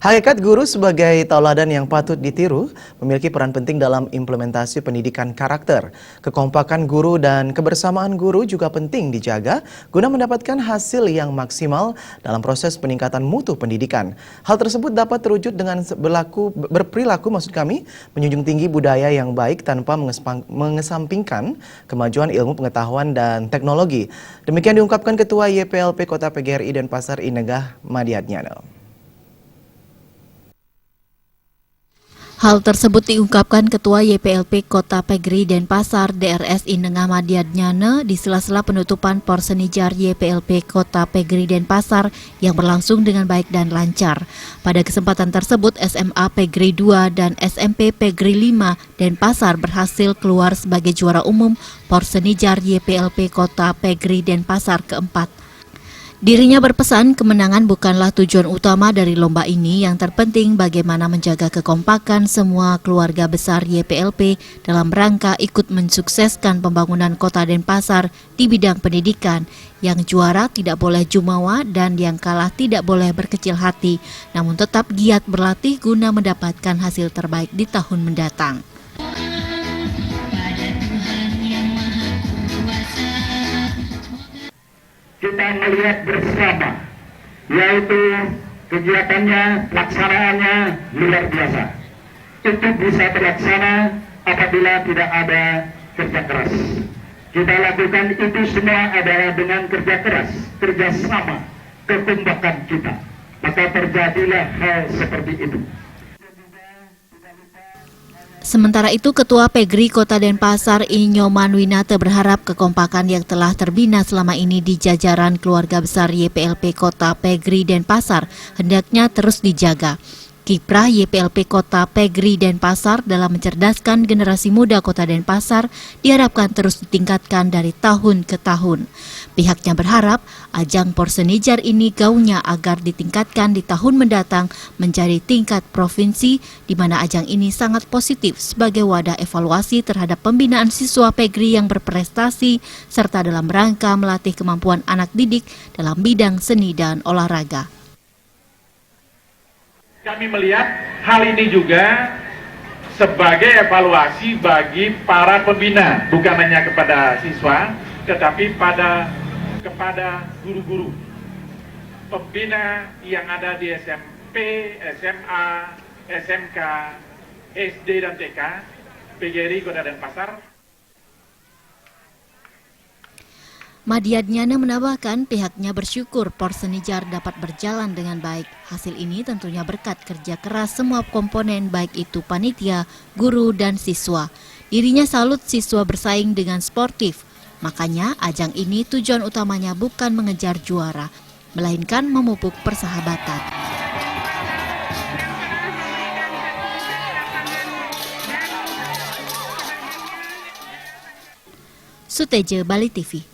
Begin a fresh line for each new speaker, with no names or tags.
Hakikat guru sebagai tauladan yang patut ditiru memiliki peran penting dalam implementasi pendidikan karakter. Kekompakan guru dan kebersamaan guru juga penting dijaga guna mendapatkan hasil yang maksimal dalam proses peningkatan mutu pendidikan. Hal tersebut dapat terwujud dengan berperilaku menjunjung tinggi budaya yang baik tanpa mengesampingkan kemajuan ilmu pengetahuan dan teknologi. Demikian diungkapkan Ketua YPLP Kota PGRI Denpasar Inegah Madiadnyana.
Hal tersebut diungkapkan Ketua YPLP Kota PGRI Denpasar DRS Inegah Madiadnyana di sela-sela penutupan Porsenijar YPLP Kota PGRI Denpasar yang berlangsung dengan baik dan lancar. Pada kesempatan tersebut SMA PGRI 2 dan SMP PGRI 5 Denpasar berhasil keluar sebagai juara umum Porsenijar YPLP Kota PGRI Denpasar keempat. Dirinya berpesan kemenangan bukanlah tujuan utama dari lomba ini, yang terpenting bagaimana menjaga kekompakan semua keluarga besar YPLP dalam rangka ikut mensukseskan pembangunan kota Denpasar di bidang pendidikan. Yang juara tidak boleh jumawa dan yang kalah tidak boleh berkecil hati, namun tetap giat berlatih guna mendapatkan hasil terbaik di tahun mendatang.
Kita melihat bersama, yaitu kegiatannya, pelaksanaannya luar biasa. Itu bisa terlaksana apabila tidak ada kerja keras. Kita lakukan itu semua adalah dengan kerja keras, kerjasama, kekompakan kita. Maka terjadilah hal seperti itu.
Sementara itu, Ketua PGRI Kota Denpasar Inyoman Winata berharap kekompakan yang telah terbina selama ini di jajaran keluarga besar YPLP Kota PGRI Denpasar hendaknya terus dijaga. Kiprah YPLP Kota PGRI Denpasar dalam mencerdaskan generasi muda Kota Denpasar diharapkan terus ditingkatkan dari tahun ke tahun. Pihaknya berharap ajang Porsenijar ini gaungnya agar ditingkatkan di tahun mendatang menjadi tingkat provinsi, di mana ajang ini sangat positif sebagai wadah evaluasi terhadap pembinaan siswa PGRI yang berprestasi serta dalam rangka melatih kemampuan anak didik dalam bidang seni dan olahraga.
Kami melihat hal ini juga sebagai evaluasi bagi para pembina, bukan hanya kepada siswa, tetapi kepada guru-guru pembina yang ada di SMP, SMA, SMK, SD dan TK PGRI Kota Denpasar.
Madiadnyana menambahkan pihaknya bersyukur Porsenijar dapat berjalan dengan baik. Hasil ini tentunya berkat kerja keras semua komponen baik itu panitia, guru, dan siswa. Dirinya salut siswa bersaing dengan sportif. Makanya ajang ini tujuan utamanya bukan mengejar juara, melainkan memupuk persahabatan. Suteje, Bali TV.